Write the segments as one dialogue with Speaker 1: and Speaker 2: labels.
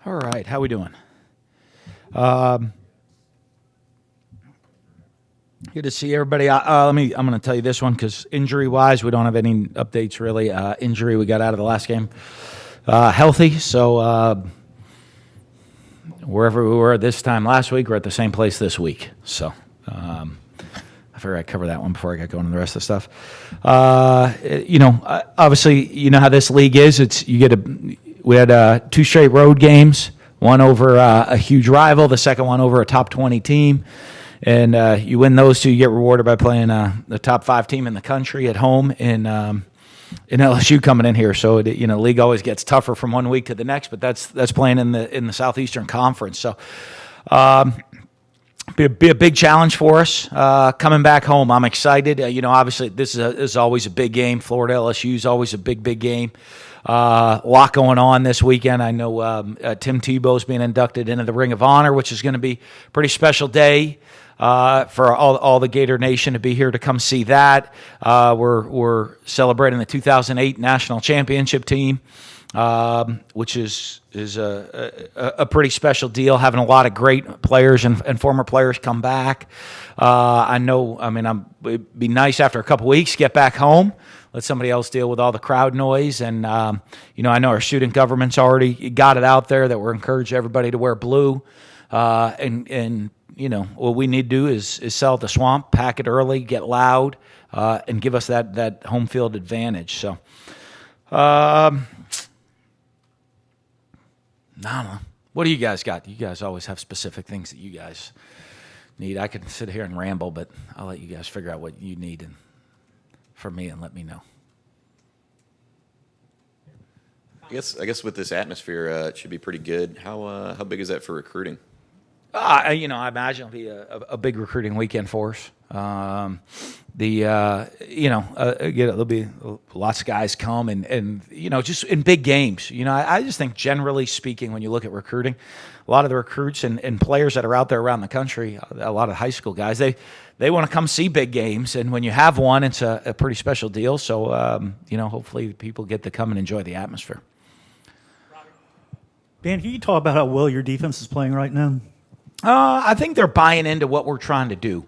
Speaker 1: All right, how we doing? Good to see everybody. I'm going to tell you this one because injury-wise, we don't have any updates really. Injury we got out of the last game, healthy. So wherever we were this time last week, we're at the same place this week. So I figured I'd cover that one before I got going to the rest of the stuff. Obviously, you know how this league is. We had 2 straight road games. One over a huge rival, the second one over a top 20 team. And you win those 2, you get rewarded by playing the top 5 team in the country at home in LSU coming in here. So the league always gets tougher from one week to the next, but that's playing in the Southeastern Conference. So be a big challenge for us coming back home. I'm excited. Obviously this is always a big game. Florida LSU is always a big game. A lot going on this weekend. I know Tim Tebow's being inducted into the Ring of Honor, which is going to be a pretty special day for all the Gator Nation to be here to come see that. We're celebrating the 2008 National Championship team, which is a pretty special deal, having a lot of great players and former players come back. It'd be nice after a couple weeks get back home, let somebody else deal with all the crowd noise. And, I know our student government's already got it out there that we're encouraging everybody to wear blue. What we need to do is sell at the Swamp, pack it early, get loud, and give us that home field advantage. So, I don't know. What do you guys got? You guys always have specific things that you guys need. I could sit here and ramble, but I'll let you guys figure out what you need from me and let me know.
Speaker 2: I guess with this atmosphere, it should be pretty good. How big is that for recruiting?
Speaker 1: I imagine it'll be a big recruiting weekend for us. There'll be lots of guys come and just in big games. I just think generally speaking, when you look at recruiting, a lot of the recruits and players that are out there around the country, a lot of high school guys, they want to come see big games. And when you have one, it's a pretty special deal. So, hopefully people get to come and enjoy the atmosphere.
Speaker 3: Dan, can you talk about how well your defense is playing right now?
Speaker 1: I think they're buying into what we're trying to do,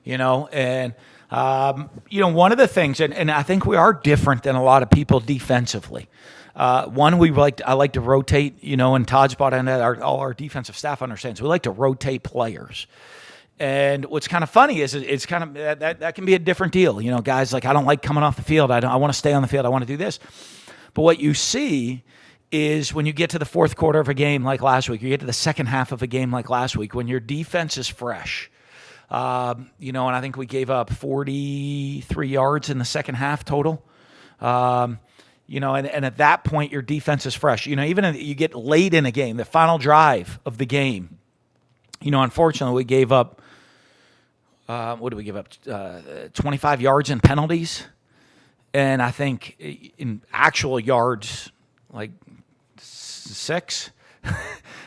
Speaker 1: and one of the things, and I think we are different than a lot of people defensively. I like to rotate, and Todd's bought into that. All our defensive staff understands we like to rotate players. And what's kind of funny is it's kind of that can be a different deal. Guys like, I don't like coming off the field. I want to stay on the field. I want to do this. But what you see is when you get to the fourth quarter of a game like last week, you get to the second half of a game like last week, when your defense is fresh, and I think we gave up 43 yards in the second half total, and at that point, your defense is fresh. Even if you get late in a game, the final drive of the game, unfortunately, we gave up, what did we give up, 25 yards in penalties, and I think in actual yards, like 6,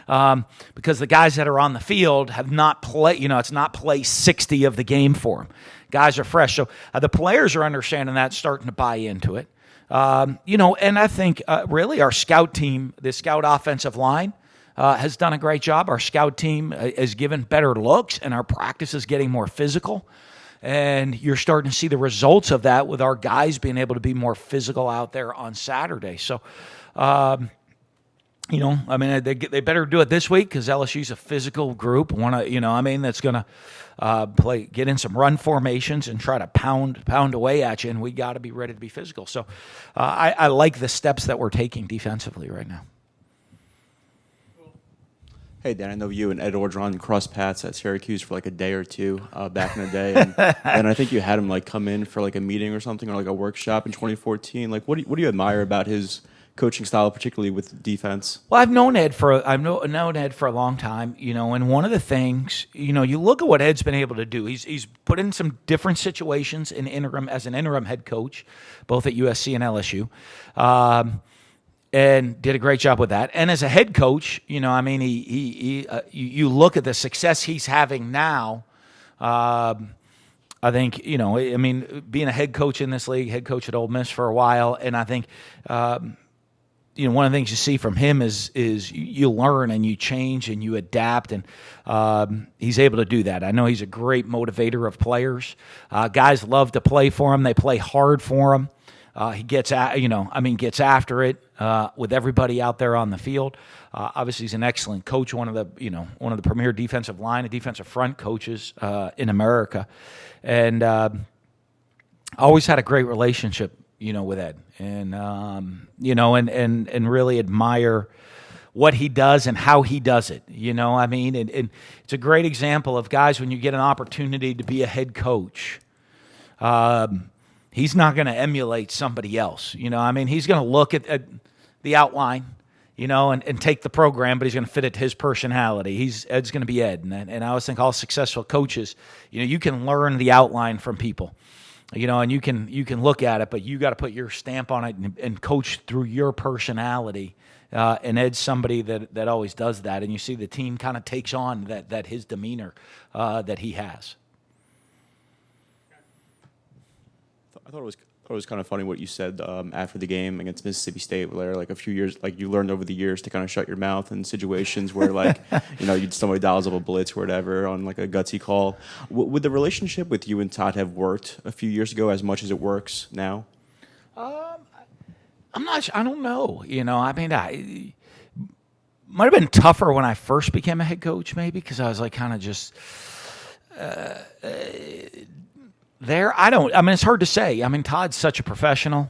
Speaker 1: because the guys that are on the field have not played, it's not play 60 of the game for them. Guys are fresh. So the players are understanding that, starting to buy into it. And I think really our scout team, the scout offensive line, has done a great job. Our scout team has given better looks, and our practice is getting more physical. And you're starting to see the results of that with our guys being able to be more physical out there on Saturday. So, they better do it this week because LSU's a physical group. That's going to get in some run formations and try to pound away at you, and we got to be ready to be physical. So, I like the steps that we're taking defensively right now.
Speaker 4: Hey, Dan, I know you and Ed Orgeron crossed paths at Syracuse for like a day or two back in the day. And I think you had him come in for a meeting or something, or a workshop in 2014. What do you admire about his coaching style, particularly with defense?
Speaker 1: Well, I've known Ed for a long time, and one of the things, you look at what Ed's been able to do. He's put in some different situations as an interim head coach, both at USC and LSU. And did a great job with that. And as a head coach, you look at the success he's having now. I think, being a head coach in this league, head coach at Ole Miss for a while, and I think, one of the things you see from him is you learn and you change and you adapt, and he's able to do that. I know he's a great motivator of players. Guys love to play for him. They play hard for him. He gets after it with everybody out there on the field. Obviously, he's an excellent coach, one of the premier defensive line and defensive front coaches in America, and always had a great relationship, with Ed, and and really admire what he does and how he does it. And it's a great example of guys when you get an opportunity to be a head coach. He's not going to emulate somebody else. He's going to look at the outline, and take the program, but he's going to fit it to his personality. Ed's going to be Ed, and I always think all successful coaches, you can learn the outline from people. And you can look at it, but you got to put your stamp on it and coach through your personality. And Ed's somebody that always does that, and you see the team kind of takes on that his demeanor that he has.
Speaker 4: I thought it was kind of funny what you said after the game against Mississippi State, where like a few years, like you learned over the years to kind of shut your mouth in situations where like somebody dials up a blitz or whatever on like a gutsy call. Would the relationship with you and Todd have worked a few years ago as much as it works now?
Speaker 1: I'm not. I don't know. I might have been tougher when I first became a head coach, maybe because I was like kind of just. There, it's hard to say. Todd's such a professional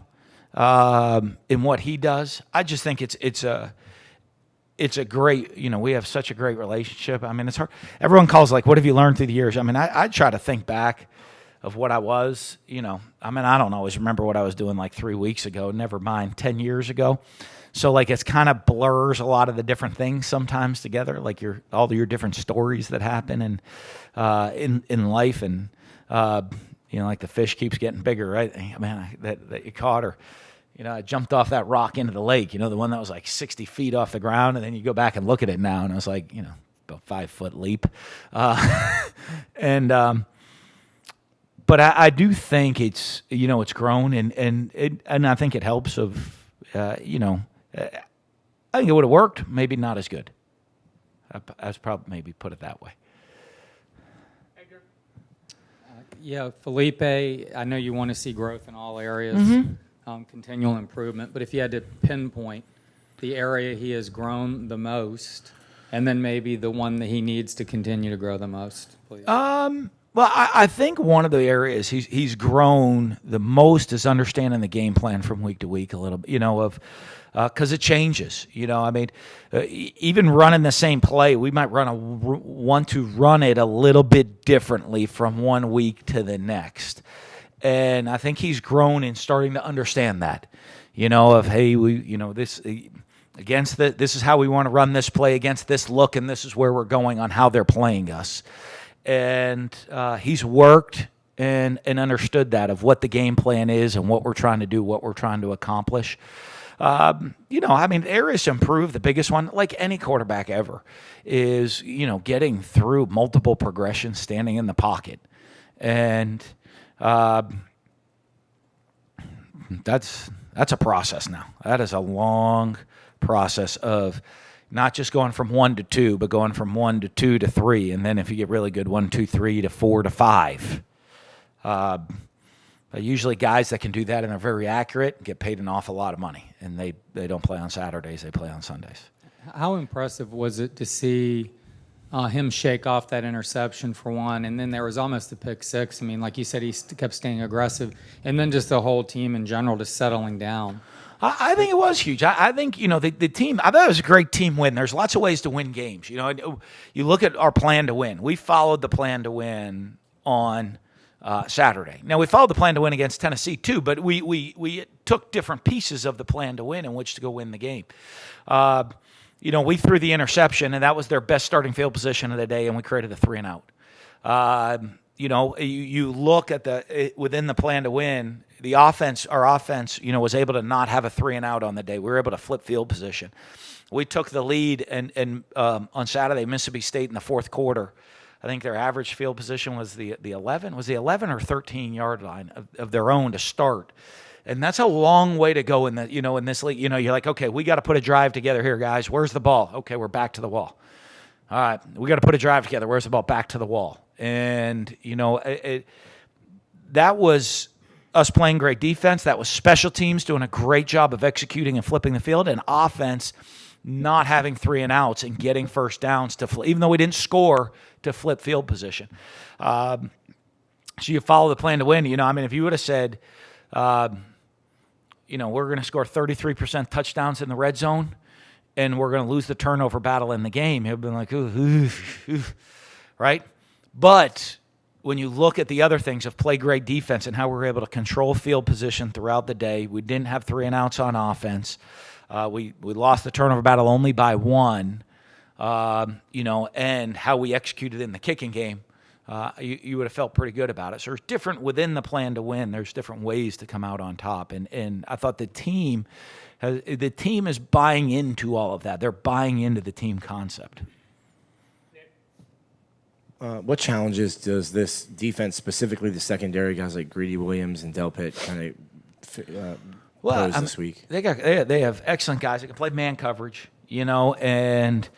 Speaker 1: in what he does. I just think it's a great, we have such a great relationship. It's hard. Everyone calls like, what have you learned through the years? I try to think back of what I was, I don't always remember what I was doing like 3 weeks ago, never mind 10 years ago. So like it's kind of blurs a lot of the different things sometimes together, like all your different stories that happen in life, and like the fish keeps getting bigger, right? That you caught, or I jumped off that rock into the lake, the one that was like 60 feet off the ground, and then you go back and look at it now, and it was like, about 5-foot leap, but I do think it's it's grown, and I think it helps. I think it would have worked, maybe not as good. I probably maybe put it that way.
Speaker 5: Yeah, Felipe, I know you want to see growth in all areas, continual improvement, but if you had to pinpoint the area he has grown the most, and then maybe the one that he needs to continue to grow the most, please.
Speaker 1: Well, I think one of the areas he's grown the most is understanding the game plan from week to week a little bit, because it changes. Even running the same play, we might want to run it a little bit differently from one week to the next. And I think he's grown in starting to understand that, hey, this is how we want to run this play against this look, and this is where we're going on how they're playing us. And he's worked and understood that of what the game plan is and what we're trying to do, what we're trying to accomplish. Areas to improve. The biggest one, like any quarterback ever, is getting through multiple progressions, standing in the pocket, and that's a process now. That is a long process of not just going from 1 to 2, but going from 1 to 2 to 3, and then if you get really good, 1, 2, 3 to 4 to 5. Usually guys that can do that and are very accurate get paid an awful lot of money, and they don't play on Saturdays, they play on Sundays.
Speaker 5: How impressive was it to see him shake off that interception for one, and then there was almost the pick six? Like you said, he kept staying aggressive, and then just the whole team in general just settling down.
Speaker 1: I think it was huge. I think, the team, I thought it was a great team win. There's lots of ways to win games. You look at our plan to win. We followed the plan to win on Saturday. Now, we followed the plan to win against Tennessee too, but we took different pieces of the plan to win in which to go win the game. We threw the interception, and that was their best starting field position of the day, and we created a 3-and-out. You look at within the plan to win, our offense, was able to not have a 3-and-out on the day. We were able to flip field position. We took the lead, and on Saturday, Mississippi State in the fourth quarter, I think their average field position was the 11. Was the 11 or 13 yard line of their own to start, And that's a long way to go in this league. You're like, okay, we got to put a drive together here, guys. Where's the ball? Okay, we're back to the wall. All right, we got to put a drive together. Where's the ball? Back to the wall. And, that was us playing great defense. That was special teams doing a great job of executing and flipping the field, and offense not having 3 and outs and getting first downs even though we didn't score, to flip field position. So you follow the plan to win. If you would have said, we're going to score 33% touchdowns in the red zone and we're going to lose the turnover battle in the game, it would have been like, ooh, right? But when you look at the other things of play great defense and how we were able to control field position throughout the day, we didn't have 3 and outs on offense. We lost the turnover battle only by 1, and how we executed in the kicking game, you would have felt pretty good about it. So there's different within the plan to win. There's different ways to come out on top. And I thought the team is buying into all of that. They're buying into the team concept.
Speaker 6: What challenges does this defense, specifically the secondary guys like Greedy Williams and Del Pitt, kind of pose this week?
Speaker 1: They have excellent guys that can play man coverage, and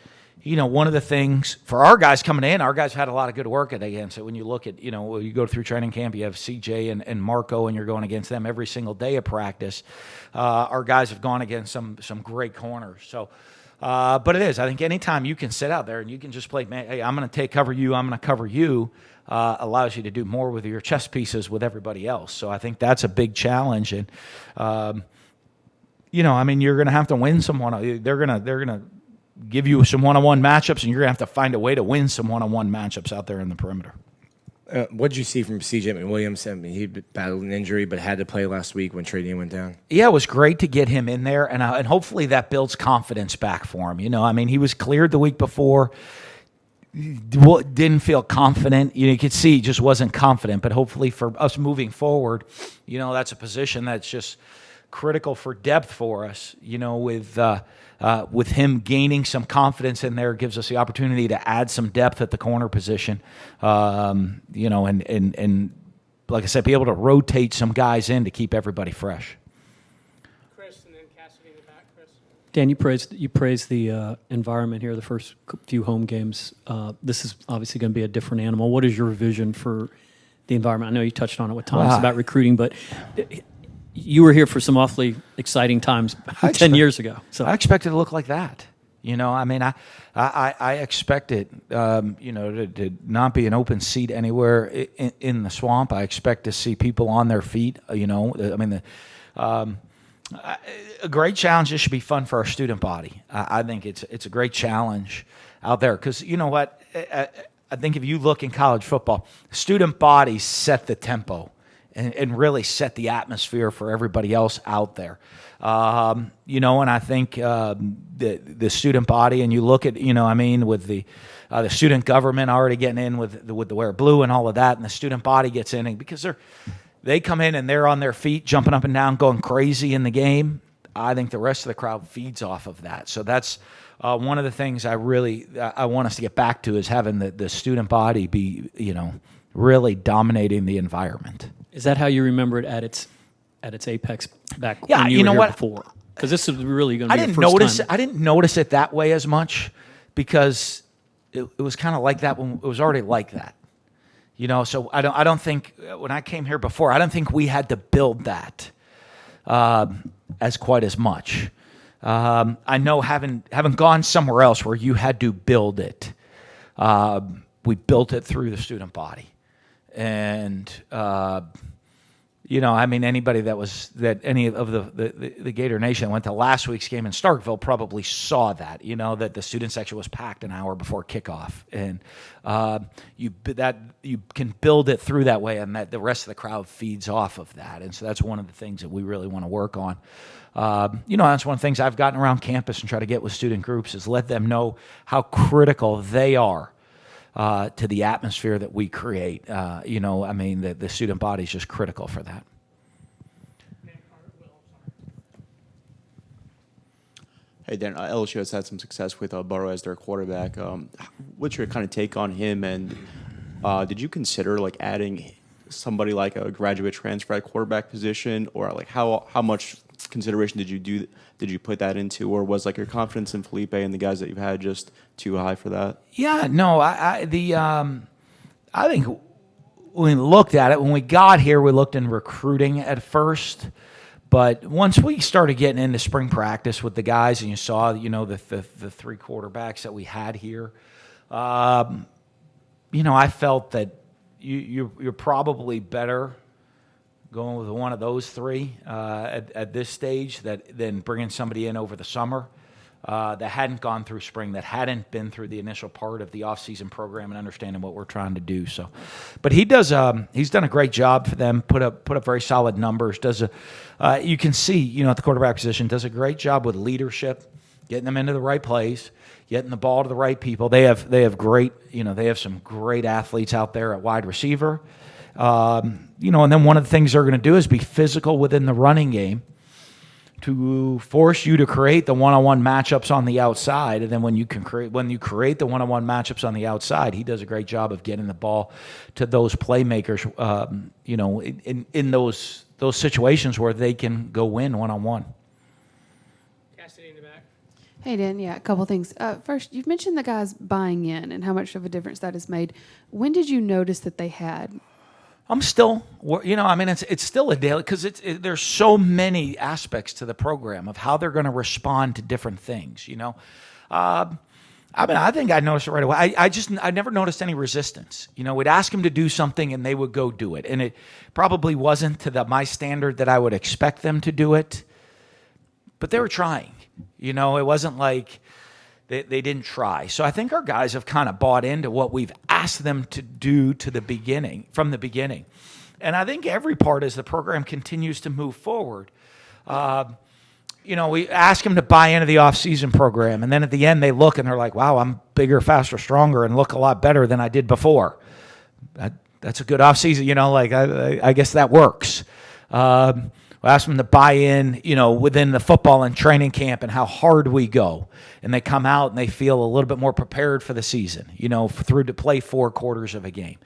Speaker 1: one of the things for our guys coming in, our guys have had a lot of good work against it. When you look at, you go through training camp, you have CJ and Marco, and you're going against them every single day of practice. Our guys have gone against some great corners. So, but it is. I think anytime you can sit out there and you can just play, man, hey, I'm going to cover you, I'm going to cover you, allows you to do more with your chess pieces with everybody else. So I think that's a big challenge. And, you're going to have to win some they're going to give you some one-on-one matchups, and you're going to have to find a way to win some one-on-one matchups out there in the perimeter.
Speaker 6: What did you see from C.J. McWilliams? I mean, he battled an injury but had to play last week when Trey Dean went down.
Speaker 1: Yeah, it was great to get him in there, and hopefully that builds confidence back for him. He was cleared the week before, didn't feel confident. You could see he just wasn't confident, but hopefully for us moving forward, that's a position that's just critical for depth for us, with him gaining some confidence in there, gives us the opportunity to add some depth at the corner position, and like I said, be able to rotate some guys in to keep everybody fresh.
Speaker 7: Chris, and then Cassidy in the back. Chris.
Speaker 8: Dan, you praised the environment here the first few home games. This is obviously going to be a different animal. What is your vision for the environment? I know you touched on it with Thomas about recruiting, but you were here for some awfully exciting times 10 years ago. So
Speaker 1: I expect it to look like that. I expect it, to not be an open seat anywhere in the swamp. I expect to see people on their feet. A great challenge. This should be fun for our student body. I think it's a great challenge out there because you know what? I think if you look in college football, student bodies set the tempo and really set the atmosphere for everybody else out there. And I think the student body, and you look at, with the student government already getting in with the wear blue and all of that, and the student body gets in, and because they come in and they're on their feet, jumping up and down, going crazy in the game. I think the rest of the crowd feeds off of that. So that's one of the things I want us to get back to is having the student body be, really dominating the environment.
Speaker 8: is that how you remember it at its apex back when you were here before? Because this is really going to be the first time.
Speaker 1: I didn't notice it that way as much because it was kind of like that when it was already like that. So I don't think when I came here before, I don't think we had to build that as quite as much. I know having gone somewhere else where you had to build it, we built it through the student body, and anybody that any of the Gator Nation went to last week's game in Starkville probably saw that, that the student section was packed an hour before kickoff, and you can build it through that way, and that the rest of the crowd feeds off of that, and so that's one of the things that we really want to work on. That's one of the things I've gotten around campus and try to get with student groups is let them know how critical they are to the atmosphere that we create. The student body is just critical for that.
Speaker 4: Hey, Dan, LSU has had some success with Burrow as their quarterback. What's your kind of take on him? And did you consider adding somebody like a graduate transfer at quarterback position, or like how much consideration did you put that into, or was like your confidence in Felipe and the guys that you've had just too high for that?
Speaker 1: Yeah, no, I think when we looked at it, when we got here, we looked in recruiting at first. But once we started getting into spring practice with the guys, and you saw, the three quarterbacks that we had here, I felt that you're probably better going with one of those three at this stage than bringing somebody in over the summer that hadn't gone through spring, that hadn't been through the initial part of the off-season program and understanding what we're trying to do. So, but he's done a great job for them. Put up very solid numbers. You can see, at the quarterback position, does a great job with leadership, getting them into the right place, getting the ball to the right people. They have great, they have some great athletes out there at wide receiver. And then one of the things they're going to do is be physical within the running game to force you to create the one-on-one matchups on the outside. And then when you create the one-on-one matchups on the outside, he does a great job of getting the ball to those playmakers, in those situations where they can go win one-on-one.
Speaker 7: Cassidy in the back.
Speaker 9: Hey, Dan. Yeah, a couple things. First, you've mentioned the guys buying in and how much of a difference that has made. When did you notice that they had?
Speaker 1: I'm still, it's still a daily, because there's so many aspects to the program of how they're going to respond to different things. I think I noticed it right away. I never noticed any resistance. We'd ask them to do something and they would go do it, and it probably wasn't to my standard that I would expect them to do it, but they were trying. It wasn't like they didn't try. So I think our guys have kind of bought into what we've asked them to do from the beginning. And I think every part as the program continues to move forward, we ask them to buy into the off-season program. And then at the end, they look and they're like, wow, I'm bigger, faster, stronger, and look a lot better than I did before. That's a good off-season, I guess that works. We ask them to buy in, within the football and training camp and how hard we go. And they come out and they feel a little bit more prepared for the season, through to play 4 quarters of a game.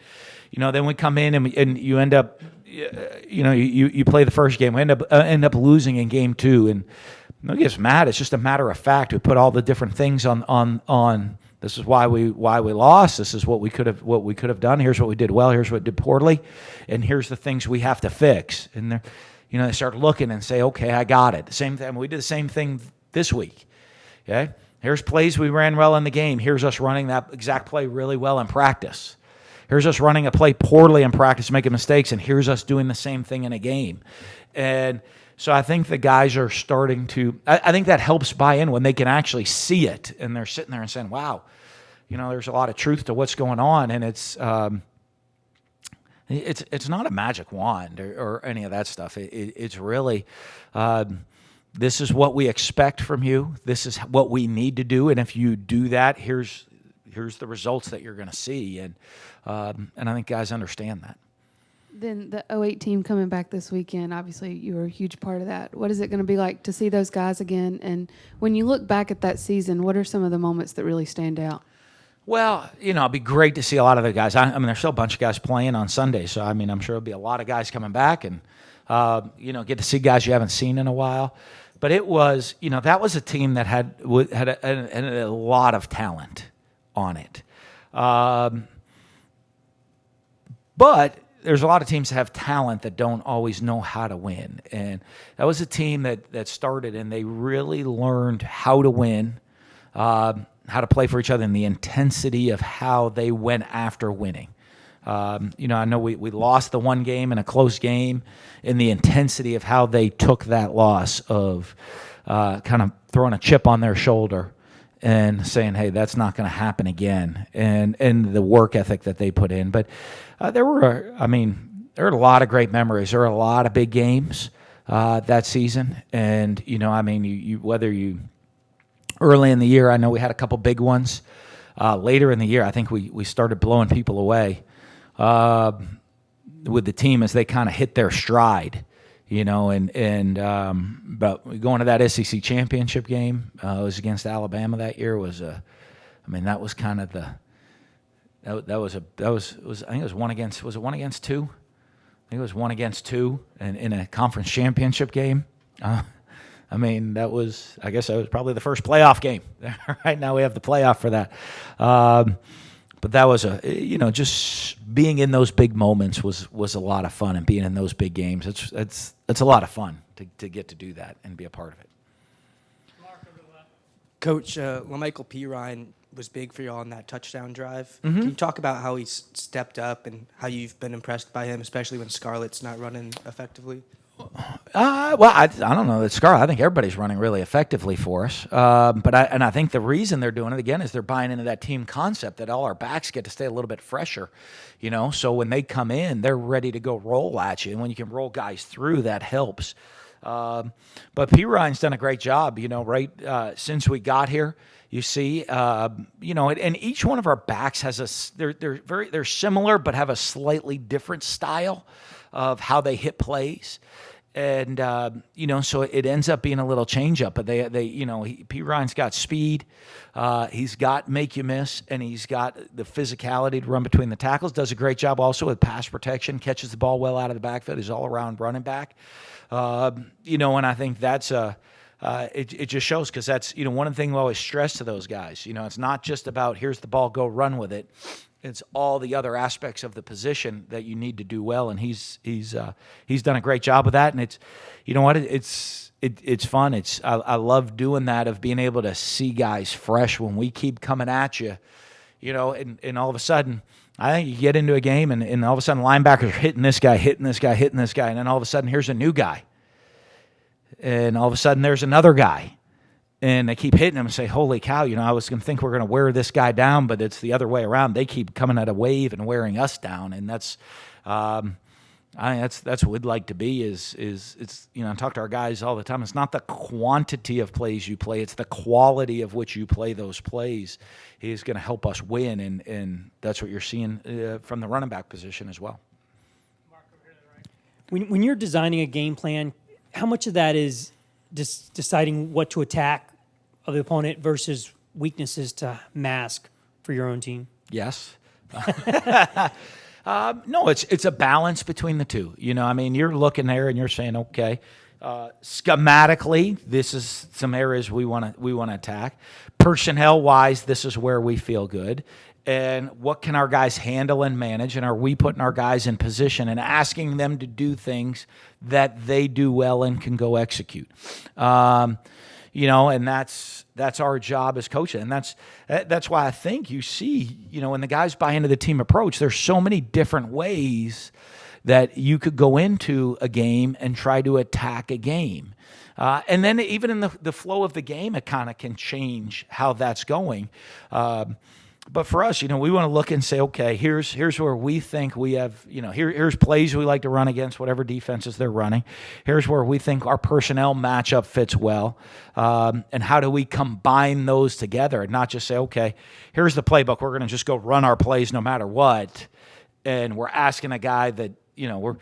Speaker 1: Then we come in and you end up, you play the first game. We end up losing in game 2. And nobody gets mad. It's just a matter of fact. We put all the different things on. This is why we lost. This is what we could have done. Here's what we did well. Here's what we did poorly. And here's the things we have to fix. And they start looking and say, okay, I got it. The same thing. We did the same thing this week. Okay? Here's plays we ran well in the game. Here's us running that exact play really well in practice. Here's us running a play poorly in practice, making mistakes, and here's us doing the same thing in a game. And so I think the guys are starting to – I think that helps buy in when they can actually see it, and they're sitting there and saying, wow, there's a lot of truth to what's going on, and it's not a magic wand or any of that stuff. It's really this is what we expect from you. This is what we need to do, and if you do that, here's the results that you're going to see, and I think guys understand that.
Speaker 9: Then the 08 team coming back this weekend, obviously you were a huge part of that. What is it going to be like to see those guys again? And when you look back at that season, what are some of the moments that really stand out?
Speaker 1: Well, it'd be great to see a lot of the guys. There's still a bunch of guys playing on Sunday, so I'm sure there'll be a lot of guys coming back and, get to see guys you haven't seen in a while. But it was, that was a team that had a lot of talent on it. But there's a lot of teams that have talent that don't always know how to win. And that was a team that started, and they really learned how to win, how to play for each other, and the intensity of how they went after winning. I know we lost the one game in a close game, and the intensity of how they took that loss of kind of throwing a chip on their shoulder and saying, hey, that's not going to happen again, and the work ethic that they put in. But there were a lot of great memories. There were a lot of big games that season, and whether you early in the year, I know we had a couple big ones. Later in the year, I think we started blowing people away with the team as they kind of hit their stride. But going to that SEC championship game, it was against Alabama that year. That was kind of the, that was I think it was 1-2. think it was 1-2 in a conference championship game. I mean, I guess that was probably the first playoff game. Right now we have the playoff for that. But that was just being in those big moments was a lot of fun, and being in those big games, it's a lot of fun to get to do that and be a part of it.
Speaker 10: Coach, LaMichael Pirine was big for you all on that touchdown drive.
Speaker 1: Mm-hmm.
Speaker 10: Can you talk about how he's stepped up and how you've been impressed by him, especially when Scarlett's not running effectively?
Speaker 1: Well, I don't know that Scarlett. I think everybody's running really effectively for us. But I think the reason they're doing it again is they're buying into that team concept that all our backs get to stay a little bit fresher, So when they come in, they're ready to go roll at you, and when you can roll guys through, that helps. But P. Ryan's done a great job, since we got here. You see, and each one of our backs has they're similar, but have a slightly different style of how they hit plays. And, so it ends up being a little change up, but P. Ryan's got speed. He's got make you miss, and he's got the physicality to run between the tackles. Does a great job also with pass protection, catches the ball well out of the backfield. He's all around running back. And I think that's it just shows, because that's, one of the things we always stress to those guys, it's not just about here's the ball, go run with it. It's all the other aspects of the position that you need to do well, and he's done a great job with that. And it's, it's fun. I love doing that, of being able to see guys fresh when we keep coming at you, and all of a sudden, I think you get into a game and all of a sudden linebackers are hitting this guy, and then all of a sudden here's a new guy, and all of a sudden there's another guy. And they keep hitting him and say, holy cow, I was going to think we're going to wear this guy down, but it's the other way around. They keep coming at a wave and wearing us down. And that's, I think that's what we'd like to be is I talk to our guys all the time. It's not the quantity of plays you play. It's the quality of which you play those plays is going to help us win. And that's what you're seeing from the running back position as well.
Speaker 7: When you're designing a game plan, how much of that is just deciding what to attack of the opponent versus weaknesses to mask for your own team?
Speaker 1: Yes. No, it's a balance between the two. You're looking there and you're saying, okay, schematically, this is some areas we want to attack. Personnel wise, this is where we feel good. And what can our guys handle and manage? And are we putting our guys in position and asking them to do things that they do well and can go execute? And that's our job as coaches. And that's why I think you see, when the guys buy into the team approach, there's so many different ways that you could go into a game and try to attack a game. And then even in the flow of the game, it kind of can change how that's going. But for us, we want to look and say, okay, here's where we think we have, here's plays we like to run against whatever defenses they're running. Here's where we think our personnel matchup fits well. And how do we combine those together and not just say, okay, here's the playbook. We're going to just go run our plays no matter what. And we're asking a guy that, we're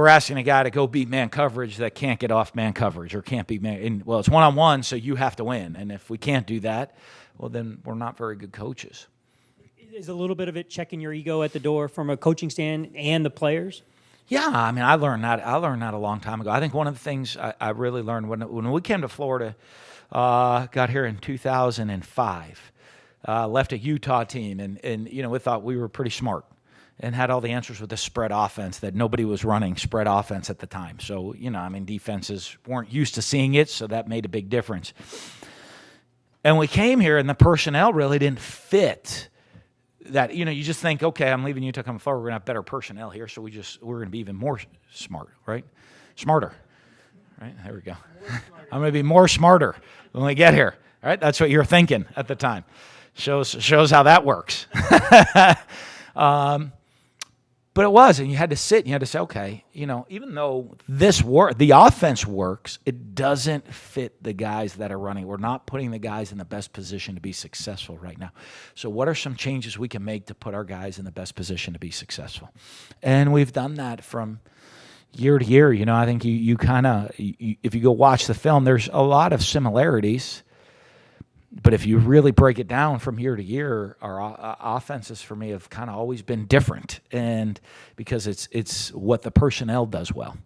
Speaker 1: asking a guy to go beat man coverage that can't get off man coverage or can't beat man. And, well, it's one-on-one, so you have to win. And if we can't do that, well, then we're not very good coaches.
Speaker 7: Is a little bit of it checking your ego at the door from a coaching stand and the players?
Speaker 1: Yeah, I learned that. I learned that a long time ago. I think one of the things I really learned when we came to Florida, got here in 2005, left a Utah team, and we thought we were pretty smart and had all the answers with the spread offense that nobody was running spread offense at the time. So, defenses weren't used to seeing it, so that made a big difference. And we came here, and the personnel really didn't fit that. You just think, okay, I'm leaving Utah, coming forward. We're going to have better personnel here, so we're going to be even more smart, right? Smarter, right? There we go. I'm going to be more smarter when we get here, all right? That's what you're thinking at the time. Shows how that works. But it was, and you had to sit and you had to say, okay, even though the offense works, it doesn't fit the guys that are running. We're not putting the guys in the best position to be successful right now. So what are some changes we can make to put our guys in the best position to be successful? And we've done that from year to year. I think you kind of, if you go watch the film, there's a lot of similarities. But if you really break it down from year to year, our offenses for me have kind of always been different, and because it's what the personnel does well.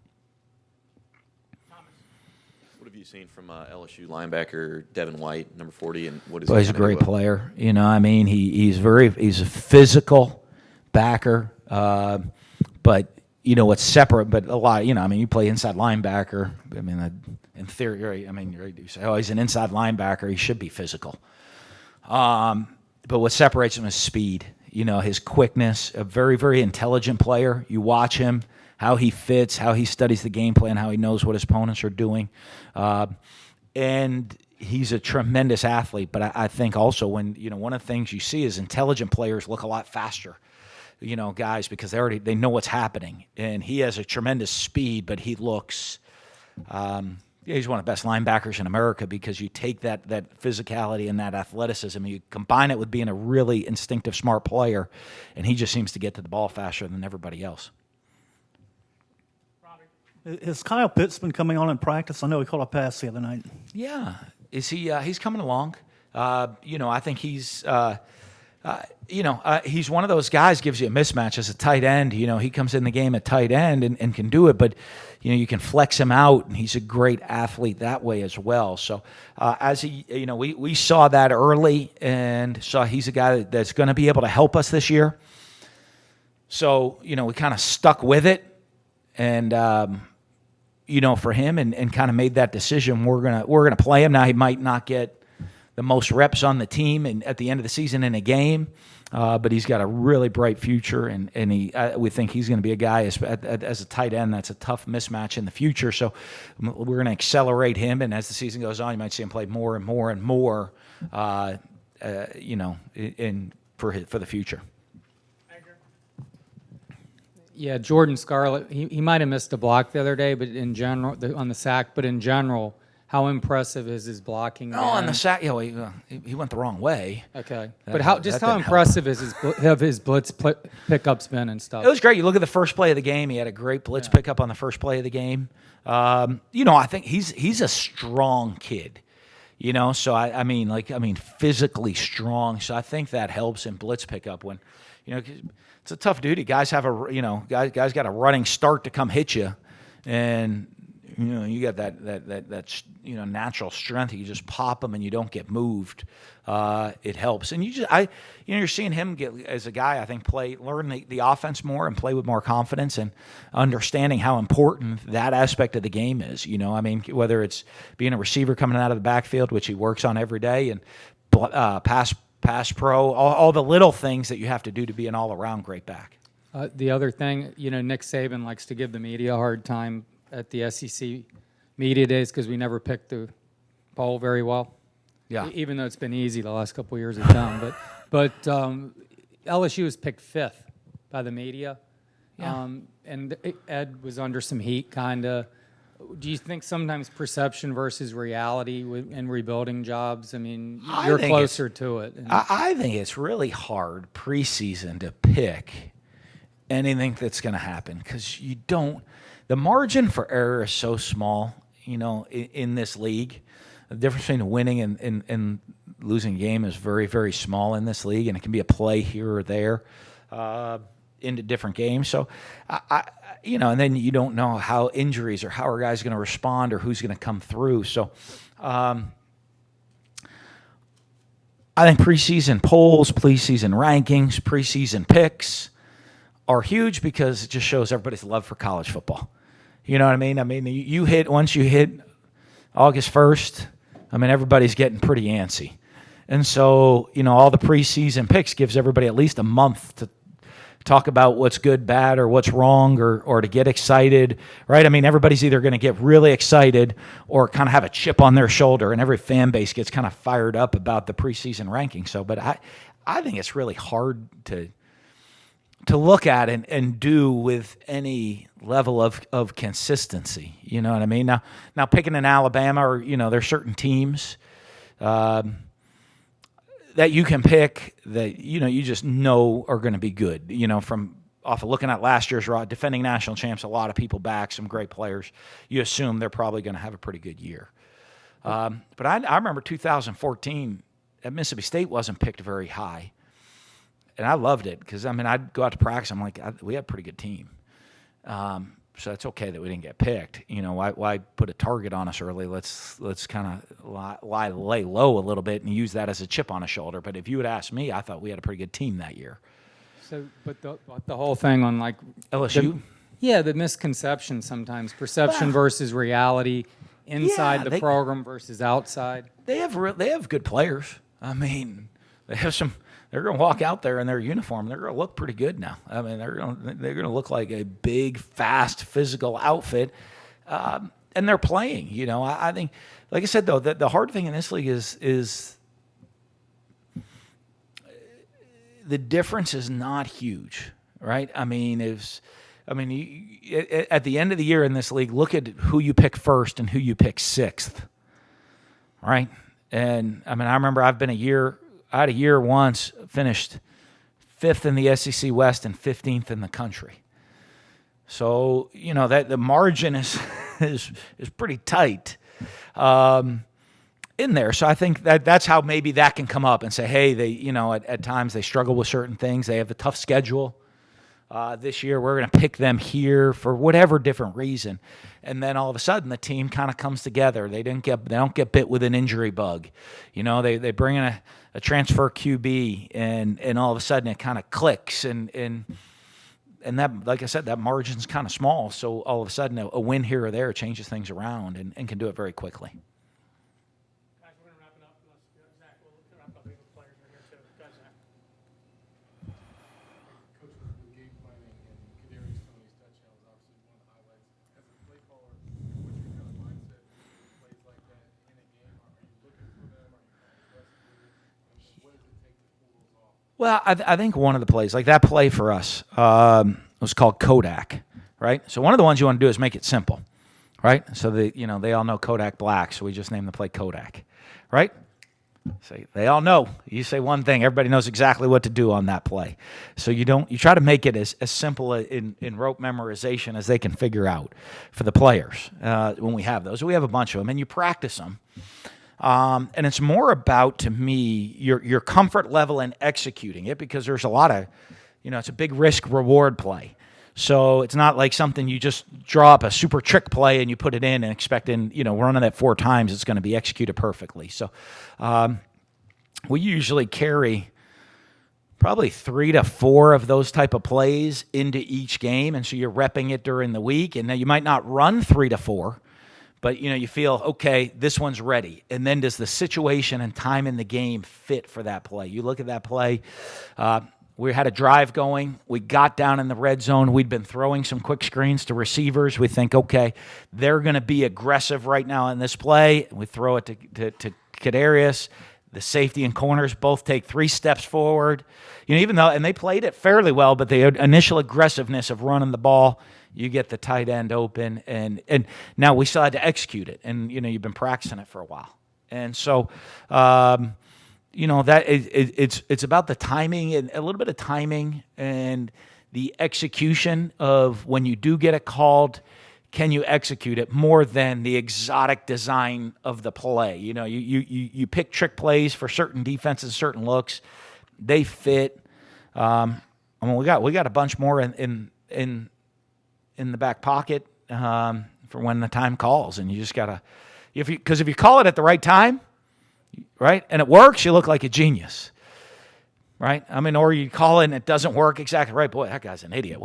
Speaker 2: What have you seen from LSU linebacker Devin White, number 40, and what is
Speaker 1: Well,
Speaker 2: he
Speaker 1: he's a
Speaker 2: gonna
Speaker 1: great
Speaker 2: do?
Speaker 1: player. You know, I mean, he's a physical backer, but you know what's separate. But a lot, you know, I mean, you play inside linebacker. I mean, in theory, right, I mean, you say, oh, he's an inside linebacker. He should be physical. But what separates him is speed. You know, his quickness. A very, very intelligent player. You watch him, how he fits, how he studies the game plan, how he knows what his opponents are doing, and he's a tremendous athlete. But I think also when one of the things you see is intelligent players look a lot faster. Guys, because they know what's happening, and he has a tremendous speed, but he looks. He's one of the best linebackers in America because you take that physicality and that athleticism, and you combine it with being a really instinctive, smart player, and he just seems to get to the ball faster than everybody else.
Speaker 3: Has Kyle Pitts been coming on in practice? I know he caught a pass the other night.
Speaker 1: Yeah, is he? He's coming along. I think he's. He's one of those guys gives you a mismatch as a tight end. He comes in the game at tight end and can do it, but you can flex him out, and he's a great athlete that way as well. So as he, we saw that early and saw he's a guy that's going to be able to help us this year. So we kind of stuck with it, and for him, and kind of made that decision. We're gonna play him now. He might not get the most reps on the team and at the end of the season in a game, but he's got a really bright future, and we think he's going to be a guy as a tight end that's a tough mismatch in the future. So we're going to accelerate him, and as the season goes on, you might see him play more and more and more, for the future.
Speaker 5: Yeah, Jordan Scarlett, he might have missed a block the other day, but in general, on the sack, but in general, how impressive is his blocking?
Speaker 1: Oh, on the sack, he went the wrong way.
Speaker 5: Okay, but how impressive is his blitz pickups been and stuff?
Speaker 1: It was great. You look at the first play of the game; he had a great blitz pickup on the first play of the game. I think he's a strong kid. So I mean, physically strong. So I think that helps in blitz pickup when, it's a tough duty. Guys have guys got a running start to come hit you, and. You got that natural strength. You just pop them and you don't get moved. It helps, and you're seeing him get as a guy. I think learn the offense more and play with more confidence and understanding how important that aspect of the game is. Whether it's being a receiver coming out of the backfield, which he works on every day, and pass pro, all the little things that you have to do to be an all around great back.
Speaker 5: The other thing, Nick Saban likes to give the media a hard time at the SEC media days because we never picked the poll very well.
Speaker 1: Yeah.
Speaker 5: Even though it's been easy the last couple of years it's done. But LSU was picked 5th by the media.
Speaker 1: Yeah.
Speaker 5: And Ed was under some heat, kind of. Do you think sometimes perception versus reality in rebuilding jobs? I mean, you're closer to it.
Speaker 1: I think it's really hard preseason to pick anything that's going to happen because you don't. The margin for error is so small, in this league. The difference between winning and losing a game is very, very small in this league, and it can be a play here or there into different games. So, and then you don't know how injuries or how are guys going to respond or who's going to come through. So, I think preseason polls, preseason rankings, preseason picks are huge because it just shows everybody's love for college football. You know what I mean? Once you hit August 1st, everybody's getting pretty antsy. And so, all the preseason picks gives everybody at least a month to talk about what's good, bad, or what's wrong, or to get excited, right? Everybody's either going to get really excited or kind of have a chip on their shoulder, and every fan base gets kind of fired up about the preseason ranking. So, but I think it's really hard to look at and do with any level of consistency. You know what I mean? Now picking in Alabama, or there's certain teams that you can pick that you just know are going to be good. From off of looking at last year's defending national champs, a lot of people back, some great players. You assume they're probably going to have a pretty good year. But I remember 2014. at Mississippi State wasn't picked very high. And I loved it because, I mean, I'd go out to practice. I'm like, we had a pretty good team. So it's okay that we didn't get picked. You know, why put a target on us early? Let's kind of lay low a little bit and use that as a chip on a shoulder. But if you would ask me, I thought we had a pretty good team that year.
Speaker 5: So, but the whole thing on like
Speaker 1: LSU?
Speaker 5: The misconception sometimes, perception versus reality, inside the program versus outside.
Speaker 1: They have good players. I mean, they have some. They're going to walk out there in their uniform. They're going to look pretty good now. I mean, they're going to look like a big, fast, physical outfit, and they're playing. You know, I think, like I said though, the hard thing in this league is the difference is not huge, right? I mean, at the end of the year in this league, look at who you pick first and who you pick sixth, right? And I mean, I remember I had a year once, finished 5th in the SEC West and 15th in the country. So, you know, that the margin is pretty tight in there. So I think that's how maybe that can come up and say, hey, they, you know, at times they struggle with certain things. They have a tough schedule. This year we're going to pick them here for whatever different reason. And then all of a sudden the team kind of comes together. They don't get bit with an injury bug. You know, they bring in a transfer QB and all of a sudden it kind of clicks and that, like I said, that margin's kind of small. So all of a sudden a win here or there changes things around and can do it very quickly.
Speaker 11: Guys, we're going to wrap it up. Zach, we'll wrap up. The players are here too. Go, Zach.
Speaker 12: Coach, with the game planning and Kadarius Toney's touchdown was obviously one of the highlights. As a play caller, what's your kind of mindset with plays like that in a game? Are you looking for them? Are you kind of aggressive with it? And what does it take to pull those off?
Speaker 1: Well, I think one of the plays, like that play for us, was called Kodak, right? So one of the ones you want to do is make it simple, right? So they all know Kodak Black, so we just named the play Kodak, right? Say they all know. You say one thing, everybody knows exactly what to do on that play. So you try to make it as simple in rote memorization as they can figure out for the players when we have those. We have a bunch of them, and you practice them. And it's more about, to me, your comfort level in executing it, because there's a lot of, it's a big risk reward play. So it's not like something you just draw up a super trick play and you put it in and expecting, running that 4 times, it's going to be executed perfectly. So we usually carry probably 3 to 4 of those type of plays into each game. And so you're repping it during the week, and now you might not run 3 to 4, but you feel, okay, this one's ready. And then does the situation and time in the game fit for that play? You look at that play. We had a drive going. We got down in the red zone. We'd been throwing some quick screens to receivers. We think, okay, they're going to be aggressive right now in this play. We throw it to Kadarius. The safety and corners both take 3 steps forward. Even though, and they played it fairly well, but the initial aggressiveness of running the ball, you get the tight end open, and now we still had to execute it. And you've been practicing it for a while, and so. That it's about the timing and a little bit of timing and the execution of when you do get it called, can you execute it more than the exotic design of the play? You pick trick plays for certain defenses, certain looks, they fit. We got a bunch more in the back pocket for when the time calls, and you just gotta because if you call it at the right time. Right? And it works, you look like a genius. Right? Or you call it and it doesn't work exactly right. Boy, that guy's an idiot.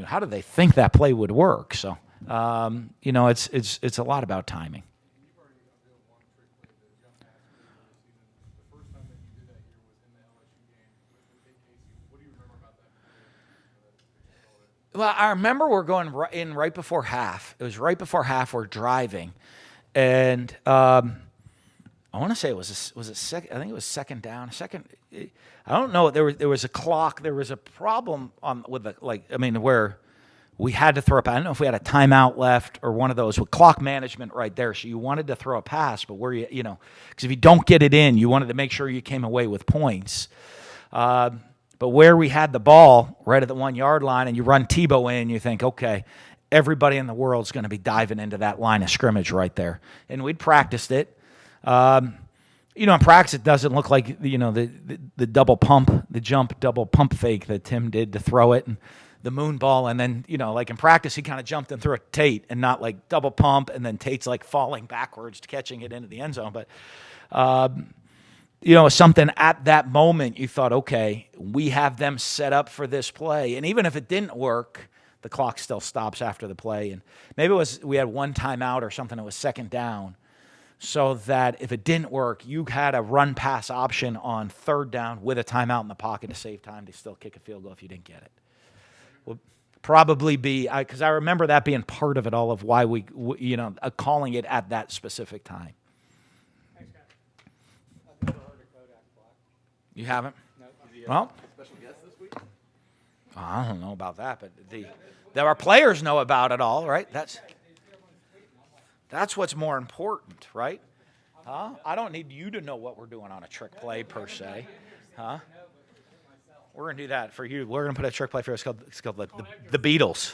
Speaker 1: How do they think that play would work? So, it's a lot about timing.
Speaker 12: You've already unveiled one trick play that John asked earlier this season. The first time that you did that here was in the LSU game with Pitt Casey. What do you remember about that play?
Speaker 1: Well, I remember we're going in right before half. It was right before half. We're driving, and I want to say was it second? I think it was second down. I don't know. There was a clock. There was a problem where we had to throw a pass. I don't know if we had a timeout left or one of those with clock management right there. So you wanted to throw a pass, but because if you don't get it in, you wanted to make sure you came away with points. But where we had the ball right at the 1-yard line, and you run Tebow in, you think, okay, everybody in the world is going to be diving into that line of scrimmage right there. And we'd practiced it. In practice, it doesn't look like the double pump, the jump double pump fake that Tim did to throw it, and the moon ball, and then like in practice, he kind of jumped and threw a Tate, and not like double pump, and then Tate's like falling backwards, catching it into the end zone. But something at that moment you thought, okay, we have them set up for this play, and even if it didn't work, the clock still stops after the play, and maybe we had one timeout or something. It was second down. So that if it didn't work, you had a run-pass option on third down with a timeout in the pocket to save time to still kick a field goal if you didn't get it. Would probably be because I remember that being part of it all of why we calling it at that specific time.
Speaker 11: Thanks, guys. I've never heard of Kodak Black.
Speaker 1: You haven't?
Speaker 11: No.
Speaker 1: Well, I don't know about that, but our players know about it all, right? That's what's more important, right? Huh? I don't need you to know what we're doing on a trick play per se. Huh? We're going to do that for you. We're going to put a trick play for you. It's called the Beatles.